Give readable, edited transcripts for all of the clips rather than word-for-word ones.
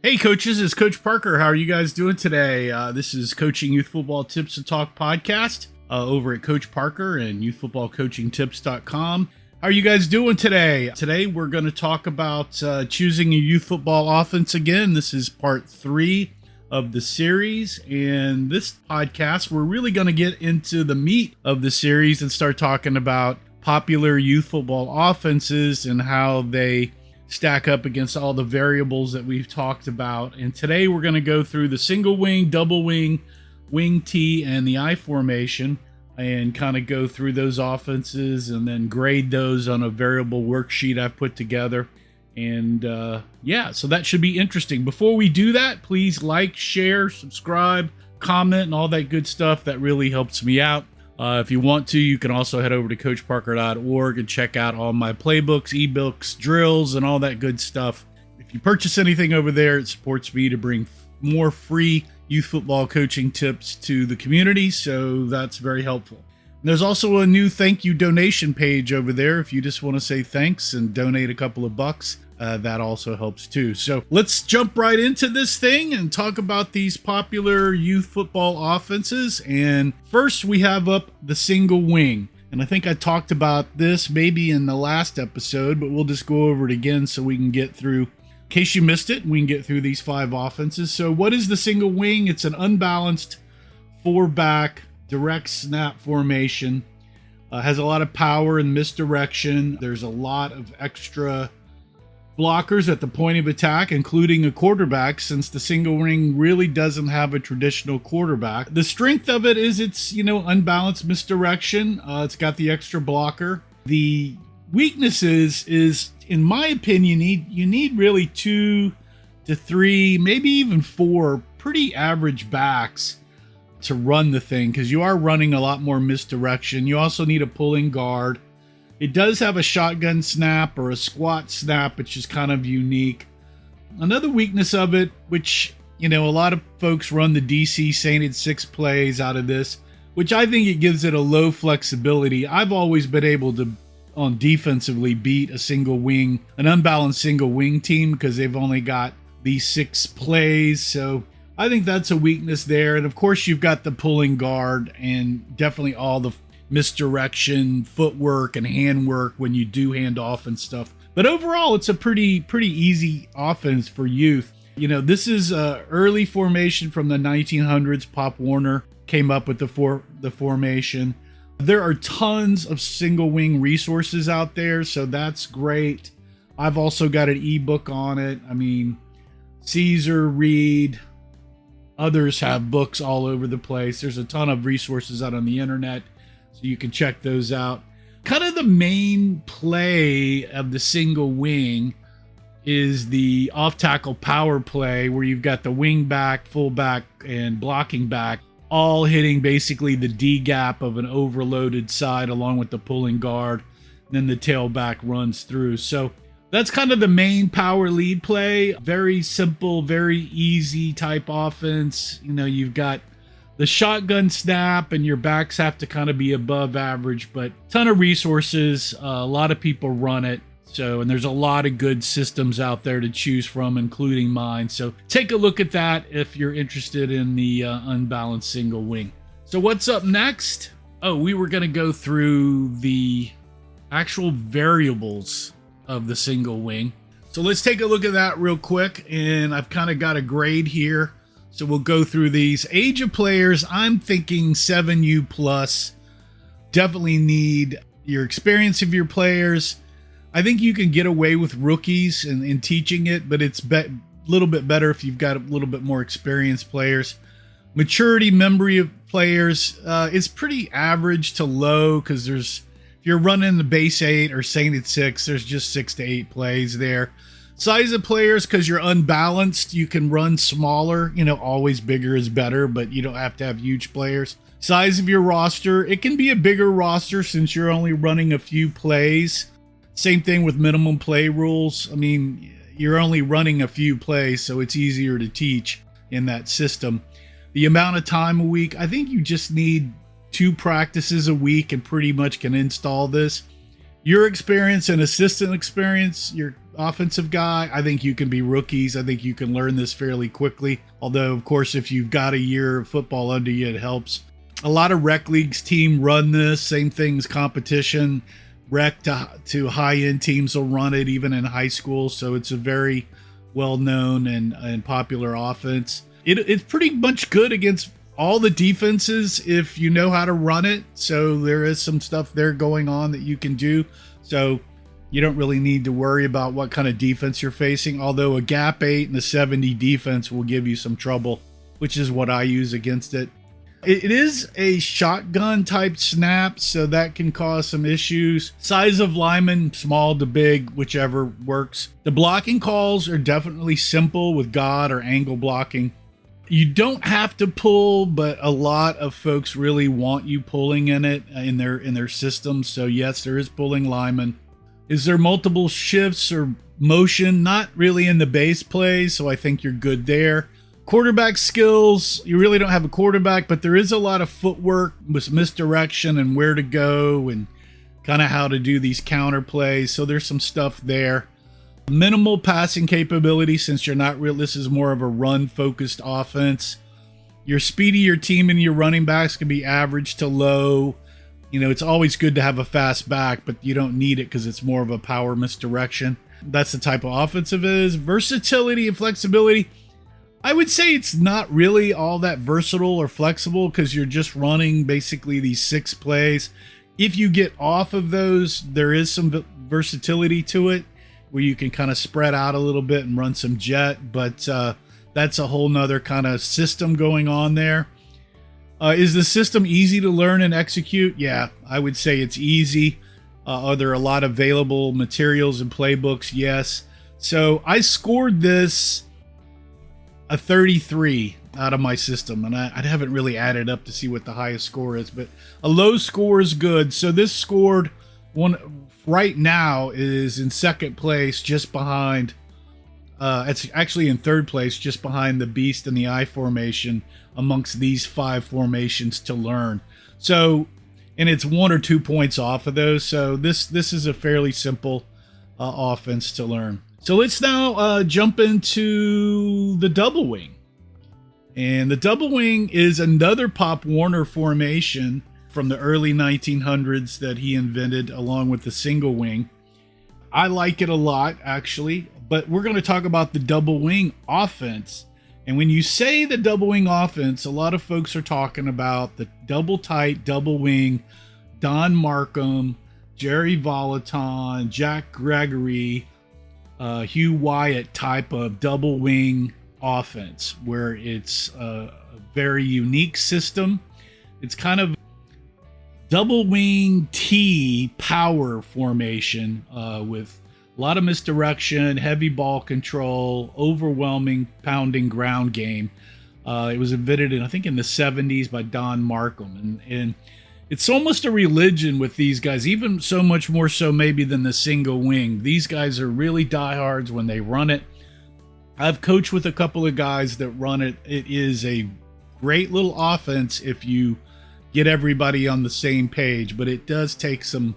Hey coaches, it's Coach Parker. How are you guys doing today? This is Coaching Youth Football Tips and Talk podcast over at Coach Parker and youthfootballcoachingtips.com. How are you guys doing today? Today we're going to talk about choosing a youth football offense again. This is part 3 of the series, and this podcast we're really going to get into the meat of the series and start talking about popular youth football offenses and how they stack up against all the variables that we've talked about. And today we're going to go through the single wing, double wing, wing T, and the I formation and kind of go through those offenses and then grade those on a variable worksheet I've put together. And so that should be interesting. Before we do that, please like, share, subscribe, comment, and all that good stuff. That really helps me out. If you want to, you can also head over to coachparker.org and check out all my playbooks, ebooks, drills, and all that good stuff. If you purchase anything over there, it supports me to bring more free youth football coaching tips to the community, so that's very helpful. And there's also a new thank you donation page over there. If you just want to say thanks and donate a couple of bucks, that also helps too. So let's jump right into this thing and talk about these popular youth football offenses. And first we have up the single wing. And I think I talked about this maybe in the last episode, but we'll just go over it again so we can get through, in case you missed it, we can get through these 5 offenses. So what is the single wing? It's an unbalanced 4-back direct snap formation. Has a lot of power and misdirection. There's a lot of extra blockers at the point of attack, including a quarterback, since the single wing really doesn't have a traditional quarterback. The strength of it is it's, unbalanced misdirection. It's got the extra blocker. The weaknesses is, in my opinion, you need really 2 to 3, maybe even 4 pretty average backs to run the thing, because you are running a lot more misdirection. You also need a pulling guard. It does have a shotgun snap or a squat snap, which is kind of unique. Another weakness of it, which, a lot of folks run the DC Sainted 6 plays out of this, which I think it gives it a low flexibility. I've always been able to, on defensively, beat an unbalanced single wing team because they've only got these 6 plays. So I think that's a weakness there. And of course, you've got the pulling guard and definitely all the misdirection, footwork, and handwork when you do hand off and stuff. But overall, it's a pretty easy offense for youth. This is a early formation from the 1900s. Pop Warner came up with the formation. There are tons of single wing resources out there, so that's great. I've also got an ebook on it. Caesar, Reed, others have books all over the place. There's a ton of resources out on the internet, so you can check those out. Kind of the main play of the single wing is the off-tackle power play, where you've got the wing back, fullback, and blocking back all hitting basically the D gap of an overloaded side along with the pulling guard. And then the tailback runs through. So that's kind of the main power lead play. Very simple, very easy type offense. You've got the shotgun snap, and your backs have to kind of be above average, but ton of resources. A lot of people run it. And there's a lot of good systems out there to choose from, including mine. So take a look at that if you're interested in the unbalanced single wing. So what's up next? Oh, we were going to go through the actual variables of the single wing. So let's take a look at that real quick. And I've kind of got a grade here. So we'll go through these. Age of players, I'm thinking 7U plus. Definitely need your experience of your players. I think you can get away with rookies in teaching it, but it's a little bit better if you've got a little bit more experienced players. Maturity, memory of players, it's pretty average to low, because if you're running the base 8 or Sainted 6, there's just 6 to 8 plays there. Size of players, because you're unbalanced, you can run smaller. Always bigger is better, but you don't have to have huge players. Size of your roster, it can be a bigger roster since you're only running a few plays. Same thing with minimum play rules. You're only running a few plays, so it's easier to teach in that system. The amount of time a week, I think you just need 2 practices a week and pretty much can install this. Your experience and assistant experience, your offensive guy. I think you can be rookies. I think you can learn this fairly quickly. Although, of course, if you've got a year of football under you, it helps. A lot of rec leagues team run this. Same things, competition. Rec to high-end teams will run it even in high school. So it's a very well-known and popular offense. It's pretty much good against all the defenses if you know how to run it. So there is some stuff there going on that you can do. So you don't really need to worry about what kind of defense you're facing. Although a gap 8 and a 70 defense will give you some trouble, which is what I use against it. It is a shotgun type snap, so that can cause some issues. Size of lineman, small to big, whichever works. The blocking calls are definitely simple with God or angle blocking. You don't have to pull, but a lot of folks really want you pulling in it in their system. So yes, there is pulling linemen. Is there multiple shifts or motion? Not really in the base play, so I think you're good there. Quarterback skills, you really don't have a quarterback, but there is a lot of footwork with misdirection and where to go and kind of how to do these counter plays. So there's some stuff there. Minimal passing capability, since you're not real. This is more of a run-focused offense. Your speed of your team and your running backs can be average to low. You know, it's always good to have a fast back, but you don't need it because it's more of a power misdirection. That's the type of offensive it is. Versatility and flexibility. I would say it's not really all that versatile or flexible because you're just running basically these 6 plays. If you get off of those, there is some versatility to it where you can kind of spread out a little bit and run some jet, but that's a whole nother kind of system going on there. Is the system easy to learn and execute? Yeah, I would say it's easy. Are there a lot of available materials and playbooks? Yes. So I scored this a 33 out of my system, and I haven't really added up to see what the highest score is, but a low score is good. So this scored one right now is in second place, just behind it's actually in third place, just behind the Beast and the I formation amongst these 5 formations to learn. So, and it's 1 or 2 points off of those. So this is a fairly simple offense to learn. So let's now jump into the double wing. And the double wing is another Pop Warner formation from the early 1900s that he invented along with the single wing. I like it a lot, actually, but we're going to talk about the double wing offense. And when you say the double wing offense, a lot of folks are talking about the double tight, double wing, Don Markham, Jerry Volaton, Jack Gregory, Hugh Wyatt type of double wing offense, where it's a very unique system. It's kind of double wing T power formation with a lot of misdirection, heavy ball control, overwhelming pounding ground game. It was invented in, I think, in the 70s by Don Markham, and it's almost a religion with these guys, even so much more so maybe than the single wing. These guys are really diehards when they run it. I've coached with a couple of guys that run it. It is a great little offense if you get everybody on the same page, but it does take some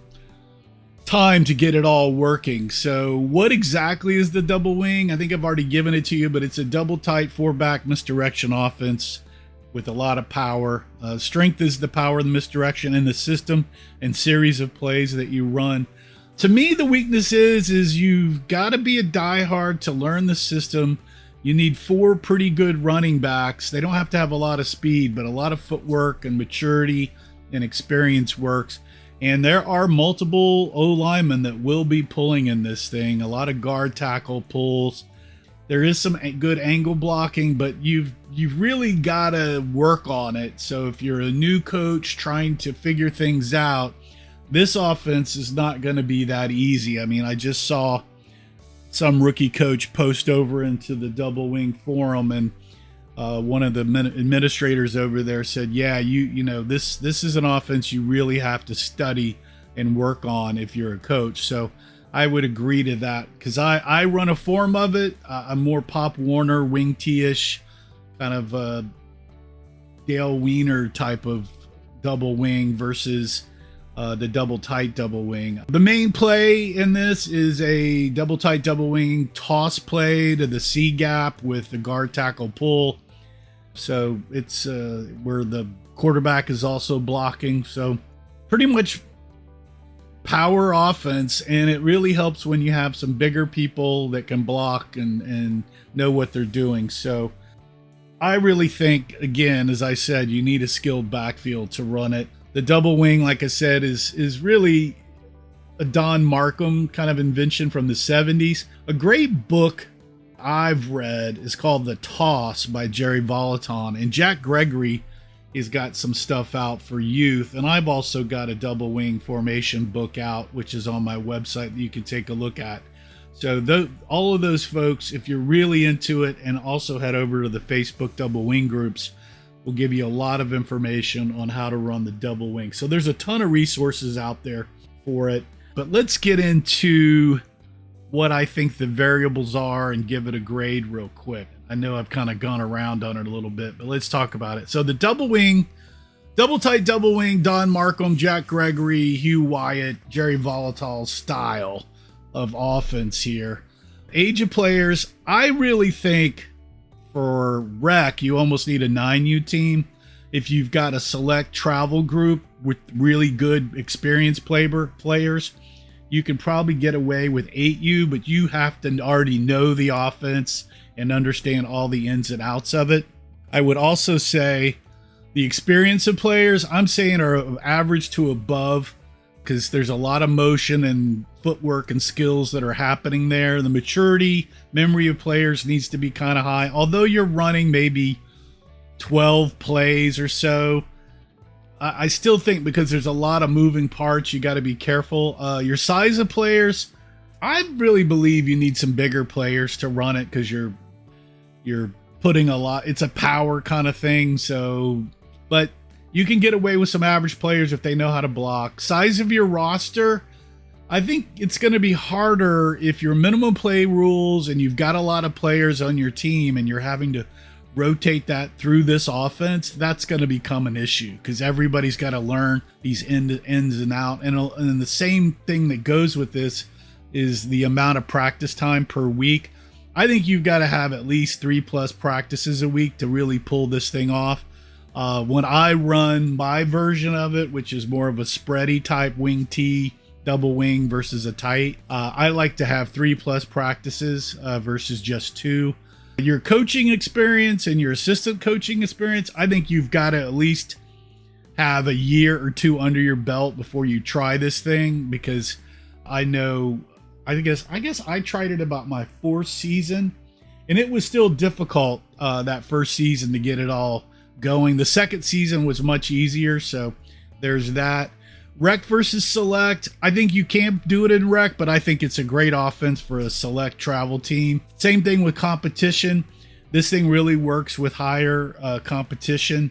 time to get it all working. So what exactly is the double wing? I think I've already given it to you, but it's a double tight 4-back misdirection offense with a lot of power. Strength is the power of the misdirection in the system and series of plays that you run. To me, the weakness is you've got to be a diehard to learn the system. You need 4 pretty good running backs. They don't have to have a lot of speed, but a lot of footwork and maturity and experience works. And there are multiple O-linemen that will be pulling in this thing. A lot of guard tackle pulls. There is some good angle blocking, but you've really got to work on it. So if you're a new coach trying to figure things out, this offense is not going to be that easy. I mean, I just saw some rookie coach post over into the double wing forum, and one of the administrators over there said, yeah, you know, this is an offense you really have to study and work on if you're a coach. So I would agree to that, because I run a form of it. I'm more Pop Warner, wing T-ish, kind of Dale Wiener type of double wing versus the double tight double wing. The main play in this is a double tight double wing toss play to the C gap with the guard tackle pull. So it's where the quarterback is also blocking. So pretty much power offense, and it really helps when you have some bigger people that can block and know what they're doing. So I really think, again, as I said, you need a skilled backfield to run it. The double wing, like I said, is really a Don Markham kind of invention from the 70s. A great book I've read is called The Toss by Jerry Volaton, and Jack Gregory has got some stuff out for youth, and I've also got a double wing formation book out, which is on my website that you can take a look at. So all of those folks, if you're really into it, and also head over to the Facebook double wing groups, will give you a lot of information on how to run the double wing. So there's a ton of resources out there for it. But let's get into what I think the variables are and give it a grade real quick. I know I've kind of gone around on it a little bit, but let's talk about it. So the double wing, double tight double wing, Don Markham, Jack Gregory, Hugh Wyatt, Jerry Volatil style of offense here. Age of players, I really think for rec, you almost need a 9U team. If you've got a select travel group with really good experienced players, you can probably get away with 8U, but you have to already know the offense and understand all the ins and outs of it. I would also say the experience of players, I'm saying, are average to above, because there's a lot of motion and footwork and skills that are happening there. The maturity, memory of players needs to be kind of high. Although you're running maybe 12 plays or so, I still think, because there's a lot of moving parts, you got to be careful. Your size of players, I really believe you need some bigger players to run it, because you're putting a lot, it's a power kind of thing. So, but you can get away with some average players if they know how to block. Size of your roster, I think it's going to be harder if your minimum play rules and you've got a lot of players on your team and you're having to rotate that through this offense. That's going to become an issue, because everybody's got to learn these ins and out. And the same thing that goes with this is the amount of practice time per week. I think you've got to have at least 3+ practices a week to really pull this thing off. When I run my version of it, which is more of a spready type wing T double wing versus a tight, I like to have 3+ practices versus just 2. Your coaching experience and your assistant coaching experience, I think you've got to at least have a year or 2 under your belt before you try this thing, because I guess I tried it about my 4th season, and it was still difficult that first season to get it all going. The second season was much easier, so there's that. Rec versus select, I think you can't do it in rec, but I think it's a great offense for a select travel team. Same thing with competition. This thing really works with higher competition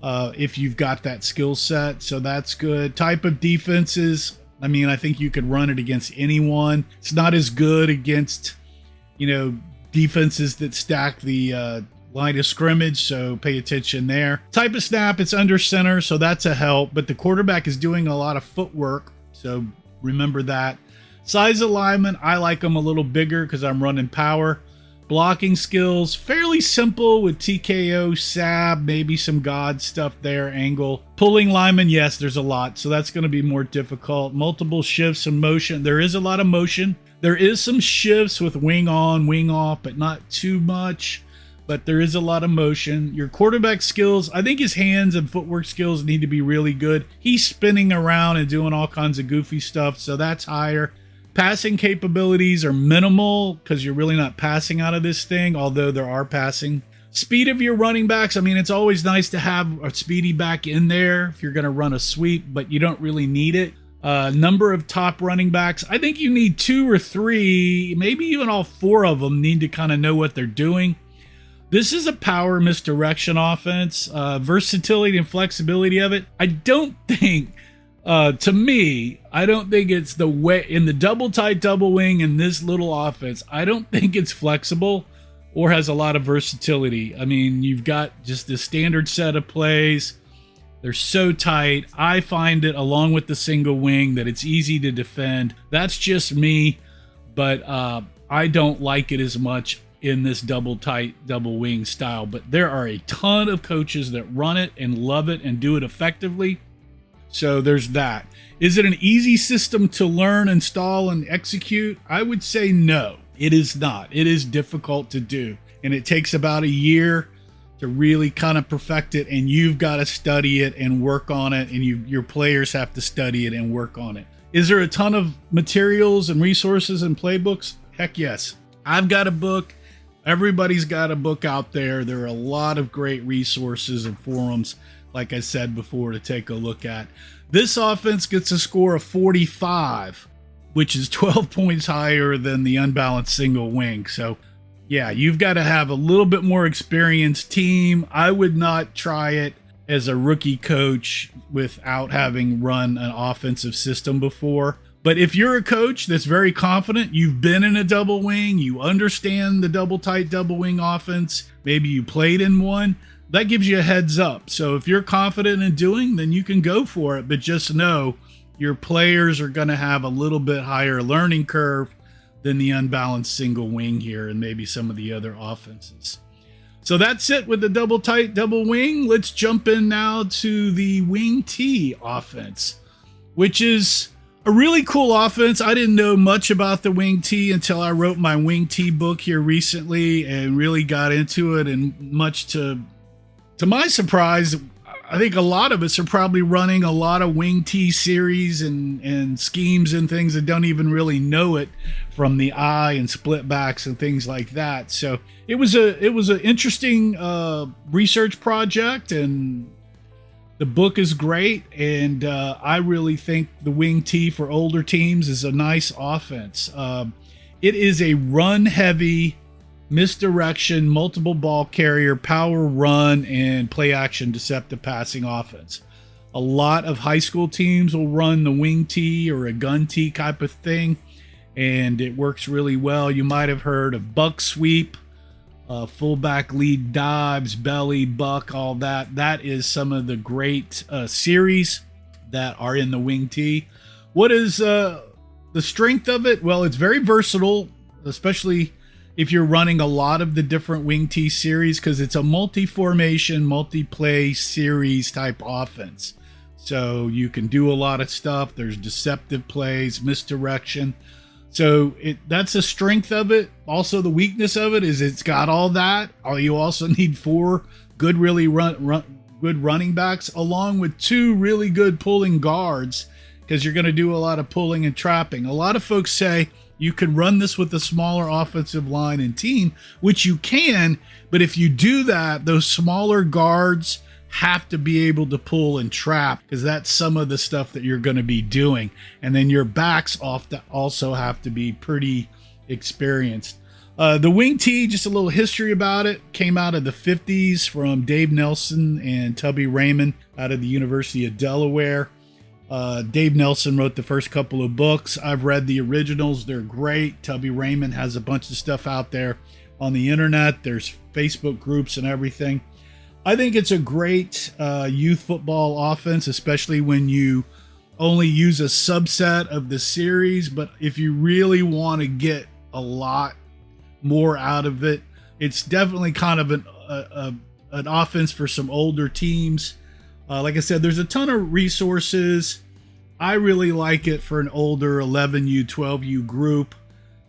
if you've got that skill set, so that's good. Type of defenses, I mean, I think you could run it against anyone. It's not as good against, defenses that stack the line of scrimmage, so pay attention there. Type of snap, it's under center, so that's a help, but the quarterback is doing a lot of footwork, so remember that. Size alignment, I like them a little bigger because I'm running power. Blocking skills, fairly simple with TKO, SAB, maybe some God stuff there, angle. Pulling linemen, yes, there's a lot, so that's going to be more difficult. Multiple shifts and motion, there is a lot of motion. There is some shifts with wing on, wing off, but not too much. But there is a lot of motion. Your quarterback skills, I think his hands and footwork skills need to be really good. He's spinning around and doing all kinds of goofy stuff, so that's higher. Passing capabilities are minimal because you're really not passing out of this thing, although there are passing. Speed of your running backs, I mean, it's always nice to have a speedy back in there if you're going to run a sweep, but you don't really need it. Number of top running backs, I think you need 2 or 3, maybe even all 4 of them need to kind of know what they're doing. This is a power misdirection offense. Versatility and flexibility of it, I don't think, to me, I don't think it's the way in the double tight double wing in this little offense. I don't think it's flexible or has a lot of versatility. I mean, you've got just the standard set of plays. They're so tight. I find it, along with the single wing, that it's easy to defend. That's just me, but I don't like it as much in this double tight, double wing style. But there are a ton of coaches that run it and love it and do it effectively. So there's that. Is it an easy system to learn, install, and execute? I would say no, it is not. It is difficult to do, and it takes about a year to really kind of perfect it, and you've got to study it and work on it, and your players have to study it and work on it. Is there a ton of materials and resources and playbooks? Heck yes. I've got a book. Everybody's got a book out there. There are a lot of great resources and forums, like I said before, to take a look at. This offense gets a score of 45, which is 12 points higher than the unbalanced single wing. So yeah, you've got to have a little bit more experienced team. I would not try it as a rookie coach without having run an offensive system before. But if you're a coach that's very confident, you've been in a double wing, you understand the double tight double wing offense, maybe you played in one, that gives you a heads up. So if you're confident in doing, then you can go for it. But just know your players are going to have a little bit higher learning curve than the unbalanced single wing here and maybe some of the other offenses. So that's it with the double tight double wing. Let's jump in now to the wing T offense, which is a really cool offense. I didn't know much about the wing T until I wrote my wing T book here recently and really got into it. And much to my surprise, I think a lot of us are probably running a lot of wing T series and schemes and things that don't even really know it from the eye and split backs and things like that. So it was an interesting research project, and the book is great. And I really think the wing T for older teams is a nice offense. It is a run heavy, misdirection, multiple ball carrier, power run, and play action deceptive passing offense. A lot of high school teams will run the wing T or a gun T type of thing, and it works really well. You might have heard of buck sweep, fullback lead dives, belly, buck, all that. That is some of the great series that are in the wing T. What is the strength of it? Well, it's very versatile, especially if you're running a lot of the different wing T series, because it's a multi-formation, multi-play series type offense. So you can do a lot of stuff. There's deceptive plays, misdirection. So that's the strength of it. Also, the weakness of it is it's got all that. You also need 4 good, really good running backs, along with 2 really good pulling guards, because you're going to do a lot of pulling and trapping. A lot of folks say you can run this with a smaller offensive line and team, which you can, but if you do that, those smaller guards have to be able to pull and trap, because that's some of the stuff that you're going to be doing. And then your backs also have to be pretty experienced. The wing T, just a little history about it, came out of the 50s from Dave Nelson and Tubby Raymond out of the University of Delaware. Dave Nelson wrote the first couple of books. I've read the originals. They're great. Tubby Raymond has a bunch of stuff out there on the internet. There's Facebook groups and everything. I think it's a great youth football offense, especially when you only use a subset of the series. But if you really want to get a lot more out of it, it's definitely kind of an offense for some older teams. Like I said, there's a ton of resources. I really like it for an older 11U, 12U group.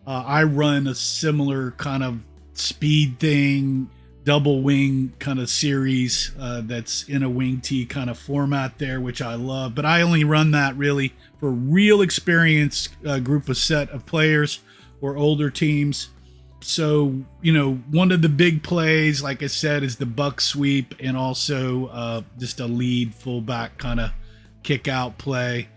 I run a similar kind of speed thing, double wing kind of series that's in a wing T kind of format there, which I love. But I only run that really for real experienced group of set of players or older teams. So, one of the big plays, like I said, is the buck sweep, and also just a lead fullback kind of kick out play.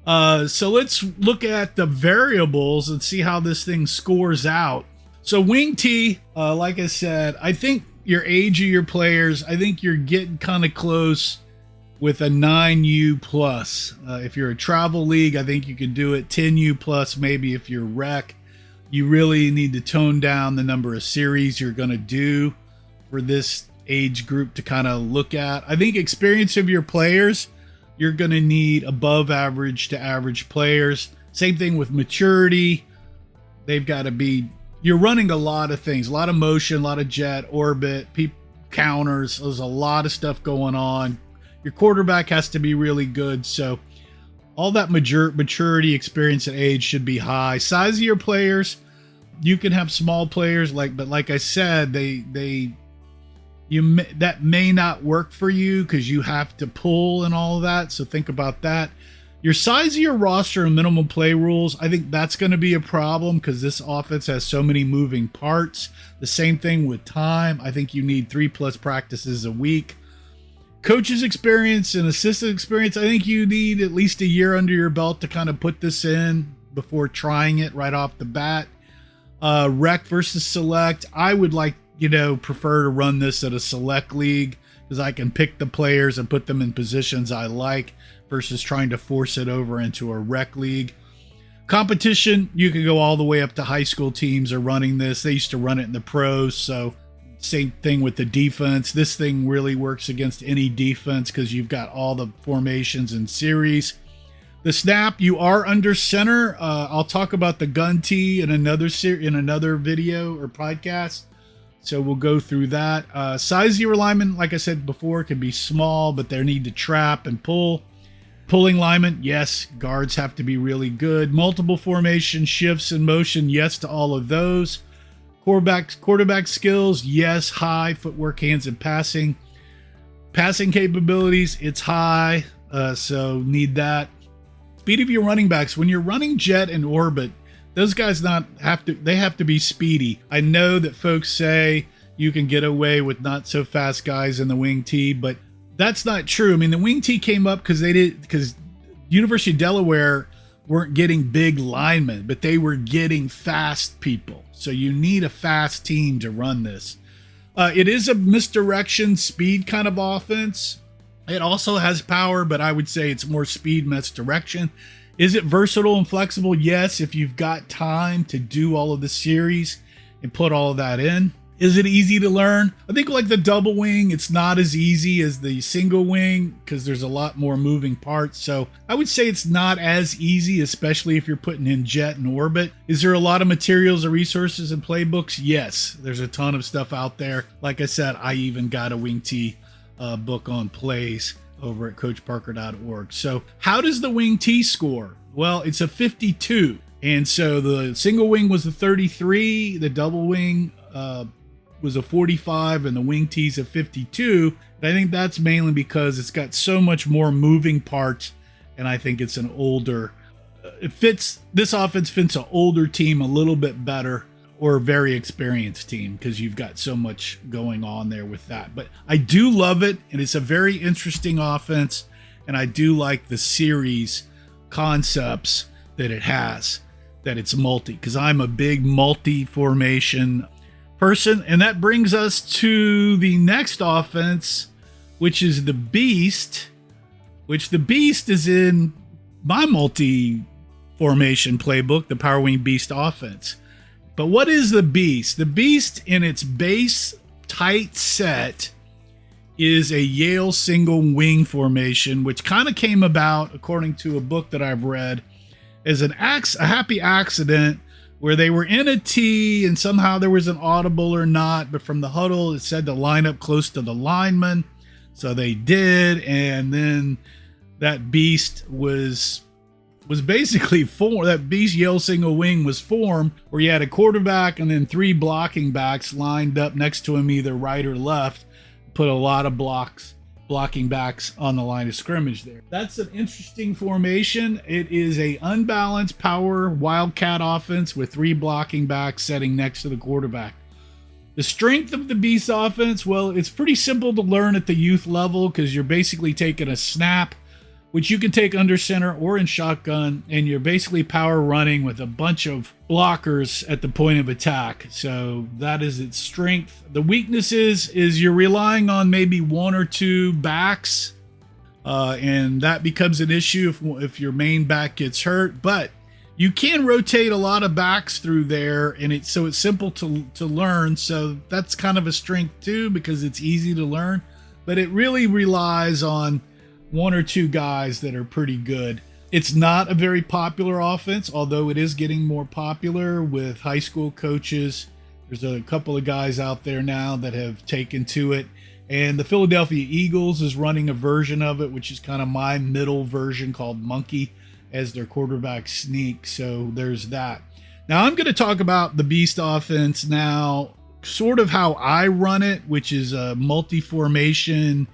So let's look at the variables and see how this thing scores out. So wing T, like I said, I think your age of your players, I think you're getting kind of close with a 9U plus. If you're a travel league, I think you can do it 10U plus, maybe if you're rec. You really need to tone down the number of series you're going to do for this age group to kind of look at. I think experience of your players, you're going to need above average to average players. Same thing with maturity. They've got to be, you're running a lot of things, a lot of motion, a lot of jet, orbit, counters. There's a lot of stuff going on. Your quarterback has to be really good. So all that maturity, experience, and age should be high. Size of your players, you can have small players, but like I said, that may not work for you because you have to pull and all of that. So think about that. Your size of your roster and minimum play rules, I think that's going to be a problem because this offense has so many moving parts. The same thing with time. I think you need 3+ practices a week. Coach's experience and assistant experience, I think you need at least a year under your belt to kind of put this in before trying it right off the bat. Rec versus select, I would prefer to run this at a select league because I can pick the players and put them in positions I like versus trying to force it over into a rec league. Competition, you can go all the way up to high school teams are running this. They used to run it in the pros, so same thing with the defense. This thing really works against any defense because you've got all the formations and series. The snap, you are under center. I'll talk about the gun tee in another video or podcast. So we'll go through that. Size of your lineman, like I said before, can be small, but they need to trap and pull. Pulling linemen, yes. Guards have to be really good. Multiple formation, shifts, and motion, yes to all of those. Quarterback skills, yes. High footwork, hands, and passing. Passing capabilities, it's high, so need that. Speed of your running backs. When you're running jet and orbit, those guys have to be speedy. I know that folks say you can get away with not so fast guys in the wing T, but that's not true. I mean, the wing T came up because University of Delaware weren't getting big linemen, but they were getting fast people. So you need a fast team to run this. It is a misdirection speed kind of offense. It also has power, but I would say it's more speed misdirection. Is it versatile and flexible? Yes, if you've got time to do all of the series and put all of that in. Is it easy to learn? I think like the double wing, it's not as easy as the single wing because there's a lot more moving parts. So I would say it's not as easy, especially if you're putting in jet and orbit. Is there a lot of materials or resources and playbooks? Yes, there's a ton of stuff out there. Like I said, I even got a wing T book on plays over at coachparker.org. So how does the wing T score? Well, it's a 52. And so the single wing was a 33, the double wing was a 45, and the wing T's a 52. And I think that's mainly because it's got so much more moving parts, and I think it's an older, this offense fits an older team a little bit better, or a very experienced team, because you've got so much going on there with that. But I do love it, and it's a very interesting offense, and I do like the series concepts that it has, that it's multi, because I'm a big multi-formation person. And that brings us to the next offense, which is the Beast, which the Beast is in my multi-formation playbook, the Power Wing Beast offense. But what is the Beast? The Beast in its base tight set is a Yale single wing formation, which kind of came about, according to a book that I've read, as a happy accident where they were in a T and somehow there was an audible or not, but from the huddle it said to line up close to the lineman. So they did, and then that Beast was basically formed. That Beast Yale single wing was formed where you had a quarterback and then 3 blocking backs lined up next to him, either right or left. Put a lot of blocking backs on the line of scrimmage there. That's an interesting formation. It is a unbalanced power wildcat offense with 3 blocking backs sitting next to the quarterback. The strength of the Beast offense, well, it's pretty simple to learn at the youth level because you're basically taking a snap, which you can take under center or in shotgun, and you're basically power running with a bunch of blockers at the point of attack. So that is its strength. The weaknesses is you're relying on maybe 1 or 2 backs, and that becomes an issue if your main back gets hurt. But You can rotate a lot of backs through there, and it's simple to learn. So that's kind of a strength too, because it's easy to learn. But it really relies on one or two guys that are pretty good. It's not a very popular offense, although it is getting more popular with high school coaches. There's a couple of guys out there now that have taken to it. And the Philadelphia Eagles is running a version of it, which is kind of my middle version, called Monkey, as their quarterback sneak. So there's that. Now I'm going to talk about the Beast offense now, sort of how I run it, which is a multi-formation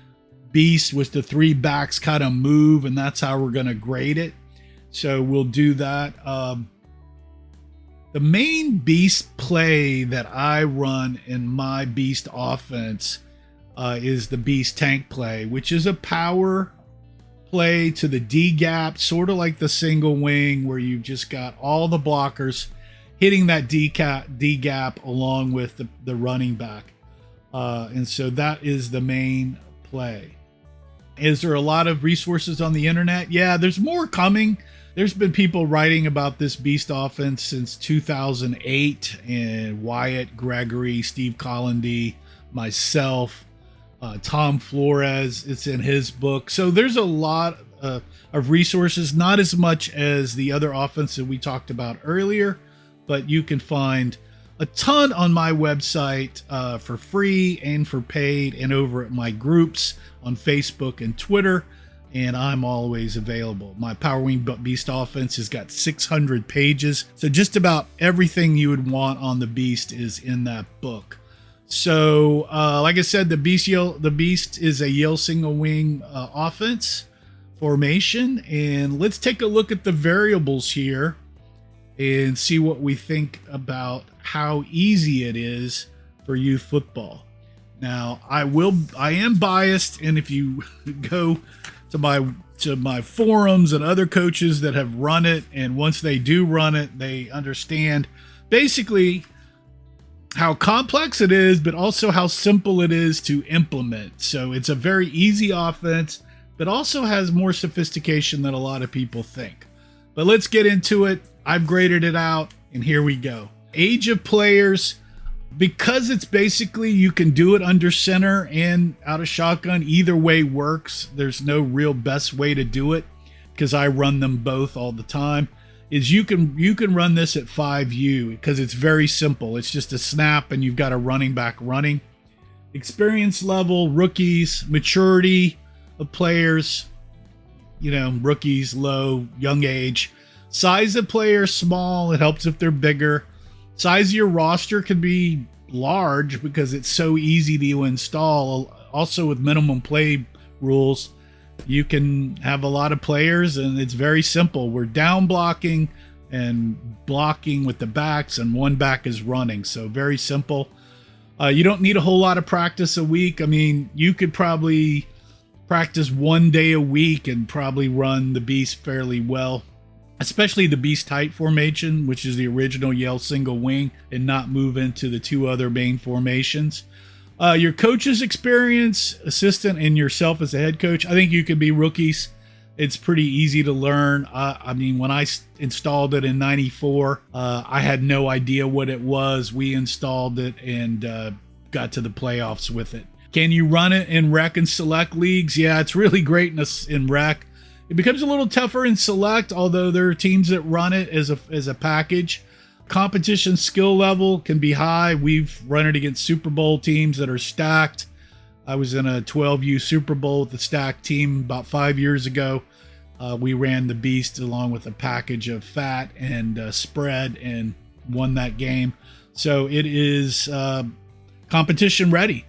Beast with the three backs kind of move, and that's how we're going to grade it. So we'll do that. The main Beast play that I run in my Beast offense is the Beast tank play, which is a power play to the D gap, sort of like the single wing, where you've just got all the blockers hitting that D gap along with the running back. And so that is the main play. Is there a lot of resources on the internet? Yeah, there's more coming. There's been people writing about this Beast offense since 2008, and Wyatt, Gregory, Steve Collindy, myself, Tom Flores. It's in his book. So there's a lot of resources, not as much as the other offense that we talked about earlier, but you can find a ton on my website for free and for paid, and over at my groups on Facebook and Twitter, and I'm always available. My Power Wing Beast offense has got 600 pages, so just about everything you would want on the Beast is in that book. So, like I said, the Beast is a Yale single wing offense formation, and let's take a look at the variables here and see what we think about how easy it is for youth football. Now, I am biased, and if you go to my forums and other coaches that have run it, and once they do run it, they understand basically how complex it is, but also how simple it is to implement. So it's a very easy offense, but also has more sophistication than a lot of people think. But let's get into it. I've graded it out, and here we go. Age of players, because it's basically, you can do it under center and out of shotgun. Either way works. There's no real best way to do it, because I run them both all the time. Is you can run this at 5U because it's very simple. It's just a snap and you've got a running back running. Experience level, rookies, maturity of players, rookies, low, young age. Size of player, small. It helps if they're bigger. Size of your roster can be large because it's so easy to install. Also with minimum play rules, you can have a lot of players, and it's very simple. We're down blocking and blocking with the backs, and one back is running. So very simple. You don't need a whole lot of practice a week. I mean, you could probably practice 1 day a week and probably run the Beast fairly well, especially the Beast tight formation, which is the original Yale single wing, and not move into the two other main formations. Your coach's experience, assistant, and yourself as a head coach, I think you could be rookies. It's pretty easy to learn. I mean, when I installed it in '94, I had no idea what it was. We installed it and got to the playoffs with it. Can you run it in rec and select leagues? Yeah, it's really great in rec. It becomes a little tougher in select, although there are teams that run it as a package. Competition skill level can be high. We've run it against Super Bowl teams that are stacked. I was in a 12U Super Bowl with a stacked team about 5 years ago. We ran the Beast along with a package of fat and spread and won that game. So it is competition ready.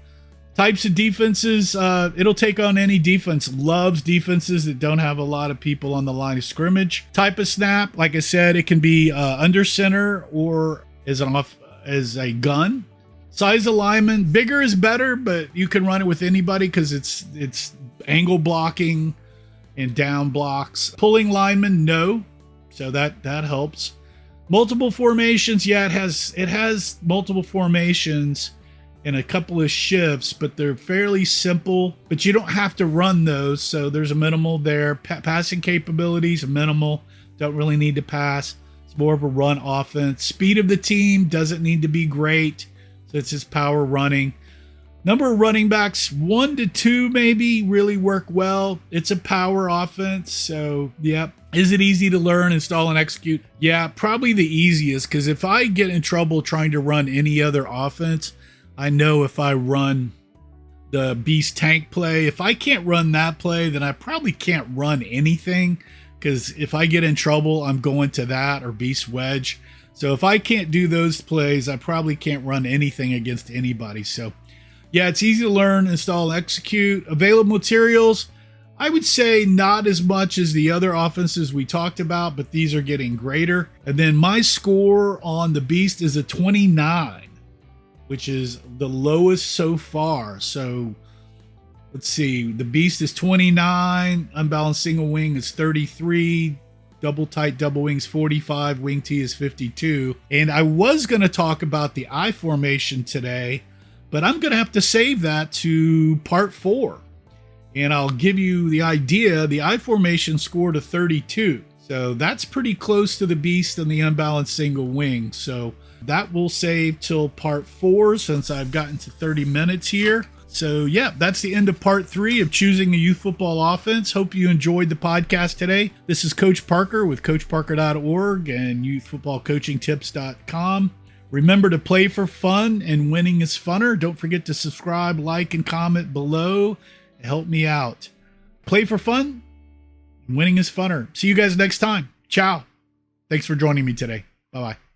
Types of defenses, it'll take on any defense. Loves defenses that don't have a lot of people on the line of scrimmage. Type of snap, like I said, it can be under center or as a gun. Size of lineman, bigger is better, but you can run it with anybody because it's angle blocking and down blocks. Pulling lineman, no, so that helps. Multiple formations, yeah, it has multiple formations in a couple of shifts, but they're fairly simple, but you don't have to run those. So there's a minimal there. Passing capabilities, minimal. Don't really need to pass. It's more of a run offense. Speed of the team doesn't need to be great, so it's just power running. Number of running backs, 1 to 2 maybe, really work well. It's a power offense, so yep. Is it easy to learn, install, and execute? Yeah, probably the easiest, because if I get in trouble trying to run any other offense, I know if I run the Beast Tank play, if I can't run that play, then I probably can't run anything, because if I get in trouble, I'm going to that or Beast Wedge. So if I can't do those plays, I probably can't run anything against anybody. So yeah, it's easy to learn, install, and execute. Available materials, I would say not as much as the other offenses we talked about, but these are getting greater. And then my score on the Beast is a 29, which is the lowest so far. So let's see, the Beast is 29, Unbalanced Single Wing is 33, Double Tight Double Wings 45, Wing T is 52. And I was going to talk about the I formation today, but I'm going to have to save that to part 4. And I'll give you the idea. The I formation scored a 32. So that's pretty close to the Beast and the Unbalanced Single Wing. So that will save till part 4 since I've gotten to 30 minutes here. So yeah, that's the end of part 3 of choosing a youth football offense. Hope you enjoyed the podcast today. This is Coach Parker with CoachParker.org and YouthFootballCoachingTips.com. Remember to play for fun, and winning is funner. Don't forget to subscribe, like, and comment below. Help me out. Play for fun, and winning is funner. See you guys next time. Ciao. Thanks for joining me today. Bye-bye.